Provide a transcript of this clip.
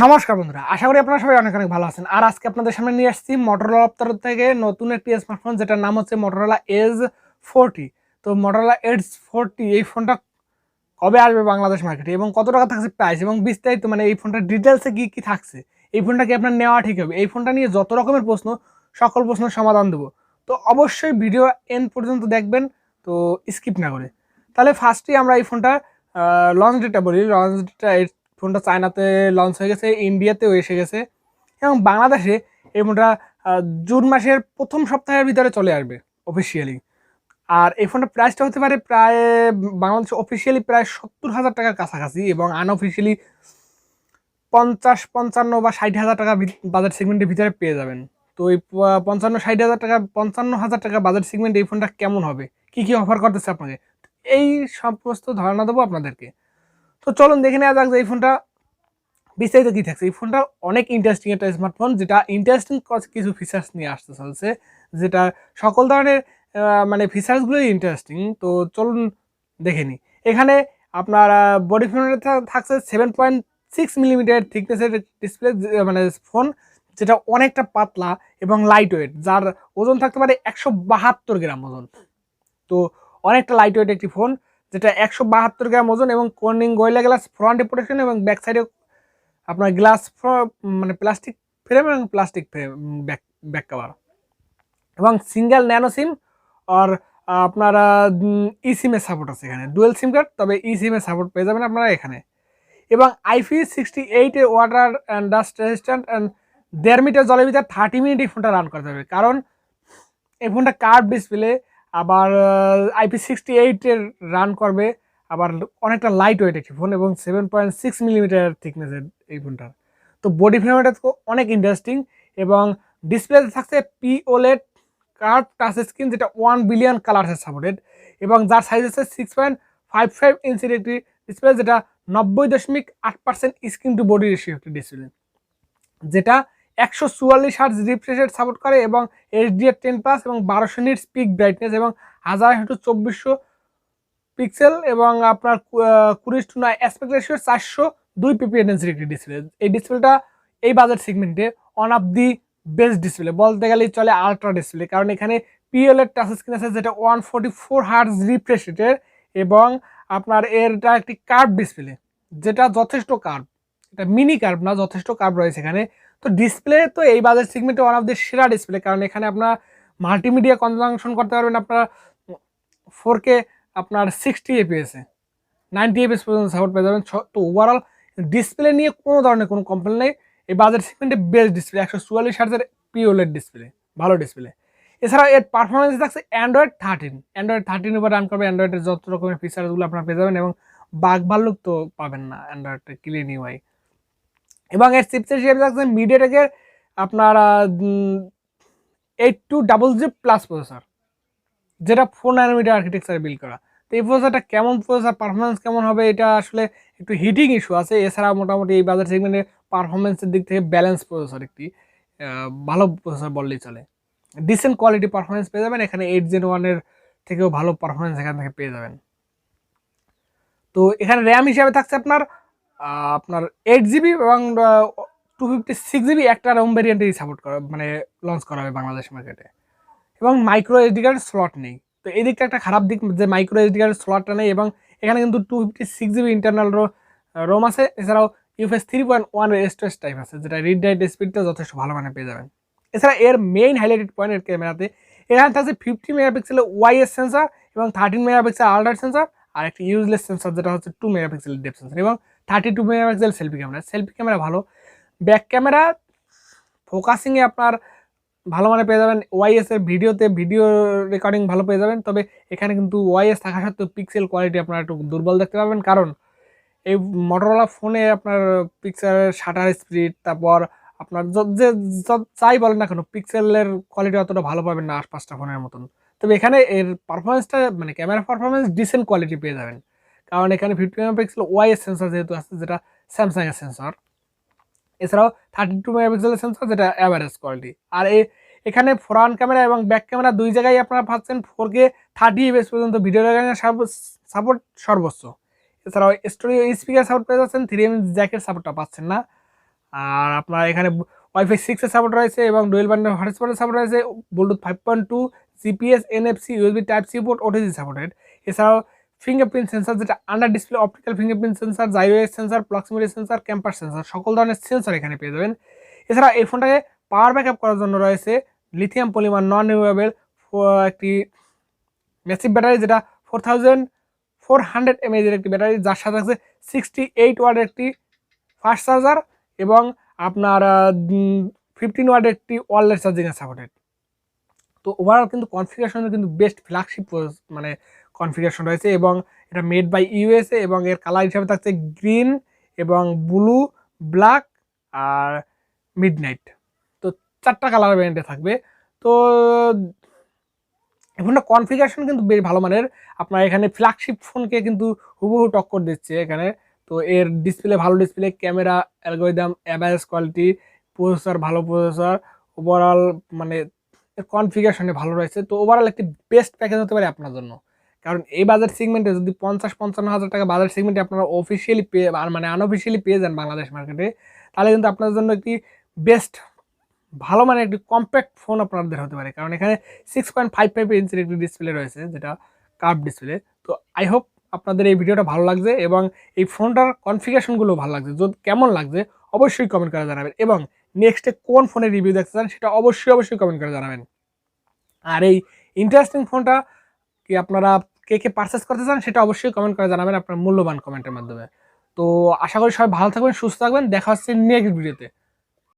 নমস্কার বন্ধুরা, আশা করি আপনারা সবাই অনেক অনেক ভালো আছেন। আর আজকে আপনাদের সামনে নিয়ে আসছি মোটরোলা তরফ থেকে নতুন একটি স্মার্টফোন, যেটার নাম হচ্ছে মোটরোলা এজ 40। তো মোটরোলা এজ 40 এই ফোনটা কবে আসবে বাংলাদেশ মার্কেটে এবং কত টাকা থাকছে প্রাইস এবং বিস্তারিত, মানে এই ফোনটার ডিটেলসে কি কি থাকছে, এই ফোনটা কি আপনার নেওয়া ঠিক হবে, এই ফোনটা নিয়ে যত রকমের প্রশ্ন, সকল প্রশ্নের সমাধান দেবো। তো অবশ্যই ভিডিও এন্ড পর্যন্ত দেখবেন, তো স্কিপ না করে। তাহলে ফার্স্টেই আমরা এই ফোনটা লঞ্চ ডেটটা বলি। লঞ্চ ডেটটা, এই ফোনটা চায়নাতে লঞ্চ হয়ে গেছে, ইন্ডিয়াতেও এসে গেছে এবং বাংলাদেশে এই ফোনটা জুন মাসের প্রথম সপ্তাহের ভিতরে চলে আসবে অফিসিয়ালি। আর এই ফোনটার প্রাইসটা হতে পারে প্রায় বাংলাদেশ অফিসিয়ালি প্রায় 70,000 টাকার কাছাকাছি এবং আনঅফিসিয়ালি 50, 55 বা 60,000 টাকা বাজেট সেগমেন্টের ভিতরে পেয়ে যাবেন। তো এই 55 টাকা বাজেট সেগমেন্ট এই ফোনটা কেমন হবে, কি কি অফার করতেছে আপনাকে, এই সমস্ত ধারণা দেবো আপনাদেরকে। তো চলুন দেখে নেওয়া যাক যে এই ফোনটা বিস্তারিত কী থাকছে। এই ফোনটা অনেক ইন্টারেস্টিং একটা স্মার্টফোন, যেটা ইন্টারেস্টিং কিছু ফিচার্স নিয়ে আসতে চলছে, যেটা সকল ধরনের মানে ফিচার্সগুলোই ইন্টারেস্টিং। তো চলুন দেখে নিই। এখানে আপনার বডি ফোনের থাকছে 7.6 মিলিমিটার থিকনেসের ডিসপ্লে, মানে ফোন যেটা অনেকটা পাতলা এবং লাইট ওয়েট, যার ওজন থাকতে পারে 172 গ্রাম ওজন। তো অনেকটা লাইট ওয়েট একটি ফোন, যেটা 172 গ্রাম ওজন এবং কর্নিং গরিলা গ্লাস ফ্রন্টে প্রোটেকশন এবং ব্যাক সাইডে আপনার গ্লাস মানে প্লাস্টিক ফ্রেম এবং প্লাস্টিক ফ্রেম ব্যাক কভার এবং সিঙ্গেল ন্যানো সিম। আর আপনার ই সিমের সাপোর্ট আছে এখানে, ডুয়েল সিম কার্ড, তবে ই সিমের সাপোর্ট পেয়ে যাবেন আপনারা এখানে। এবং IP68 এর water and dust resistant and 1.5 metre জলের ভিতরে 30 মিনিট এই ফোনটা রান করতে হবে, কারণ এই ফোনটা কার্ভ ডিসপ্লে, আবার IP68 এর রান করবে, আবার অনেকটা লাইট ওয়েট একটি ফোন এবং 7.6 মিলিমিটার থিকনেসের এই ফোনটার। তো বডি ফ্রেমটা অনেক ইন্টারেস্টিং এবং ডিসপ্লেতে থাকছে POLED কার্ভ টাচ স্ক্রিন, যেটা 1 বিলিয়ন কালার্সের সাপোর্টেড এবং যার সাইজ আছে 6.55 ইঞ্চির একটি ডিসপ্লে, যেটা 90.8% স্ক্রিন টু বডি রেশিও একটি ডিসপ্লে, যেটা 144 হার্জ রিফ্রেশ রেট সাপোর্ট করে এবং HDR10+ এবং 1200 নিটস পিক ব্রাইটনেস এবং 1000x2400 পিক্সেল এবং আপনার 20:9 অ্যাসপেক্ট রেশিও 402 পিপিএ ডেন্সিটি একটি ডিসপ্লে। এই ডিসপ্লেটা এই বাজেট সেগমেন্টে one of the best display বলতে গেলেই চলে, আলট্রা ডিসপ্লে, কারণ এখানে POLED টাচ স্ক্রিন আছে, যেটা 144 হার্জ রিফ্রেশ রেটের এবং আপনার এটা একটি কার্ভ ডিসপ্লে, যেটা যথেষ্ট কার্ভ, এটা মিনি কার্ভ না, যথেষ্ট কার্ভ রয়েছে এখানে। তো ডিসপ্লে তো এই বাজেট সেগমেন্টে ওয়ান অফ দি সেরা ডিসপ্লে, কারণ এখানে আপনার মাল্টিমিডিয়া কনজাংশন করতে পারবেন, আপনার 4K আপনার 60 এপিএসে 90 এপিএস পর্যন্ত সাপোর্ট পেয়ে যাবেন। তো ওভারঅল ডিসপ্লে নিয়ে কোনো ধরনের কোনো কমপ্লেন নেই, এই বাজেট সেগমেন্টে বেস্ট ডিসপ্লে, 144 হার্জের POLED ডিসপ্লে, ভালো ডিসপ্লে। এছাড়াও এর পারফরমেন্স থাকছে অ্যান্ড্রয়েড 13 উপর রান করবে, অ্যান্ড্রয়েডের যত রকমের ফিচারগুলো আপনারা পেয়ে যাবেন এবং বাগ ভাল্লুক তো পাবেন না অ্যান্ড্রয়েডে, ক্লিন ইউআই। এবং এর চিপসেট হিসেবে থাকছে মিডিয়াটেকের আপনার 8200+ প্রসেসর, যেটা 4 ন্যানোমিটার আর্কিটেকচারে বিল্ড করা। তো এই প্রসেসরটা কেমন প্রসেসর, পারফরমেন্স কেমন হবে, এটা আসলে একটু হিটিং ইস্যু আছে। এছাড়া মোটামুটি এই বাজার সেগমেন্টে পারফরমেন্সের দিক থেকে ব্যালেন্স প্রসেসর, একটি ভালো প্রসেসর বললেই চলে। ডিসেন্ট কোয়ালিটি পারফরমেন্স পেয়ে যাবেন এখানে, 8 Gen 1 এর থেকেও ভালো পারফরমেন্স এখান থেকে পেয়ে যাবেন। তো এখানে র্যাম হিসাবে থাকছে আপনার আপনার 8GB এবং 256GB একটা রোম ভ্যারিয়েন্টেই সাপোর্ট করা, মানে লঞ্চ করা হবে বাংলাদেশ মার্কেটে। এবং মাইক্রো SD কার্ডের স্লট নেই, তো এই দিকটা একটা খারাপ দিক যে মাইক্রো SD কার্ডের স্লটটা নেই। এবং এখানে কিন্তু 256GB ইন্টারনাল রোম আছে, এছাড়াও UFS 3.1 এর স্টোরেজ টাইপ আছে, যেটা রিড রাইট স্পিডটা যথেষ্ট ভালো মানে পেয়ে যাবেন। এছাড়া এর মেইন হাইলাইটেড পয়েন্ট এর ক্যামেরাতে, এখানে থাকছে 50 মেগাপিক্সেলের ওয়াইএস সেন্সার এবং 13 মেগাপিক্সেল আল্ট্রা সেন্সার, আর একটা ইউজলেস সেন্সার যেটা হচ্ছে 2 মেগাপিক্সেল ডেপথ সেন্সার এবং 32 মেগাপিক্সেল সেলফি ক্যামেরা ভালো। ব্যাক ক্যামেরা ফোকাসিংয়ে আপনার ভালো মানে পেয়ে যাবেন, ওয়াইএস এর ভিডিও রেকর্ডিং ভালো পেয়ে যাবেন। তবে এখানে কিন্তু ওয়াইএস থাকা সত্ত্বেও পিক্সেল কোয়ালিটি আপনারা একটু দুর্বল দেখতে পাবেন, কারণ এই মোটরোলা ফোনে আপনার পিক্সেলের শাটার স্পিড, তারপর আপনার যে যাই বলেন না কেন, পিক্সেলের কোয়ালিটি অতটা ভালো পাবেন না 5টা ফোনের মতন। তবে এখানে এর পারফরমেন্সটা, মানে ক্যামেরা পারফরমেন্স ডিসেন্ট কোয়ালিটি পেয়ে যাবেন, কারণ এখানে 50 মেগাপিক্সেল ওয়াইএস সেন্সর যেহেতু আছে, যেটা স্যামসাং এর সেন্সর। এছাড়াও 32 মেগাপিক্সেলের সেন্সর, যেটা অ্যাভারেজ কোয়ালিটি। আর এখানে ফ্রন্ট ক্যামেরা এবং ব্যাক ক্যামেরা দুই জায়গায় আপনারা পাচ্ছেন 4K 30 fps পর্যন্ত ভিডিও রেকর্ডিংয়ের সাপোর্ট সর্বোচ্চ। এছাড়াও স্টোরিও স্পিকার সাপোর্ট পেয়ে যাচ্ছেন, 3mm জ্যাকের সাপোর্টটা পাচ্ছেন না। আর আপনার এখানে ওয়াইফাই 6 এর সাপোর্ট রয়েছে এবং ডুয়েল ব্যান্ড হটস্পটের সাপোর্ট রয়েছে, Bluetooth 5.2, GPS, NFC, USB type C port, OTG supported. এছাড়াও ফিঙ্গারপ্রিন্ট সেন্সর, যেটা under display optical fingerprint sensor, gyro edge sensor, proximity sensor, compass sensor, সকল ধরনের সেন্সর এখানে পেয়ে যাবেন। এছাড়া এই ফোনটাকে পাওয়ার ব্যাকআপ করার জন্য রয়েছে লিথিয়াম পলিমার নন রিমুভেবল একটি ম্যাসিভ ব্যাটারি, যেটা 4400 mAh একটি ব্যাটারি, যার সাথে আছে 68 ওয়াটের একটি ফাস্ট চার্জার এবং আপনার 15 ওয়াটের একটি ওয়্যারলেস চার্জিংয়ের সাপোর্টেড। তো ওভারঅল কিন্তু কনফিগারেশনের কিন্তু বেস্ট ফ্ল্যাগশিপ মানে কনফিগারেশন রয়েছে এবং এটা মেড বাই ইউএসএ এবং এর কালার হিসাবে থাকছে গ্রিন এবং ব্লু, ব্ল্যাক আর মিডনাইট। তো 4টা কালার ভ্যারিয়েন্টে থাকবে। তো ফোনটা কনফিগারেশন কিন্তু বেশ ভালো মানের, আপনার এখানে ফ্ল্যাগশিপ ফোনকে কিন্তু হুবহু টক্কর দিচ্ছে এখানে। তো এর ডিসপ্লে ভালো display, camera algorithm, average quality, processor ভালো প্রসেসর, ওভারঅল মানে এর কনফিগারেশনে ভালো রয়েছে। তো ওভারঅল একটি বেস্ট প্যাকেজ হতে পারে আপনার জন্য, কারণ এই বাজেট সেগমেন্টে যদি 50-55 হাজার টাকা বাজেট সেগমেন্টে আপনারা অফিসিয়ালি পেয়ে আর মানে আনঅফিসিয়ালি পেয়ে যান বাংলাদেশ মার্কেটে, তাহলে কিন্তু আপনার জন্য একটি বেস্ট ভালো মানে একটি কম্প্যাক্ট ফোন আপনাদের হতে পারে, কারণ এখানে 6.55 ইঞ্চির একটি ডিসপ্লে রয়েছে, যেটা কার্ভ ডিসপ্লে। তো আই হোপ আপনাদের এই ভিডিওটা ভালো লাগছে এবং এই ফোনটার কনফিগারেশনগুলো ভালো লাগছে। যদি কেমন লাগছে অবশ্যই কমেন্ট করে জানাবেন এবং নেক্সটে কোন ফোনের রিভিউ দেখতে চান সেটা অবশ্যই কমেন্ট করে জানাবেন। আর এই ইন্টারেস্টিং ফোনটা কি আপনারা কে পারচেস করতে চান সেটা অবশ্যই কমেন্ট করে জানাবেন আপনার মূল্যবান কমেন্টের মাধ্যমে। তো আশা করি সবাই ভালো থাকবেন, সুস্থ থাকবেন, দেখা হচ্ছে নেক্সট ভিডিওতে।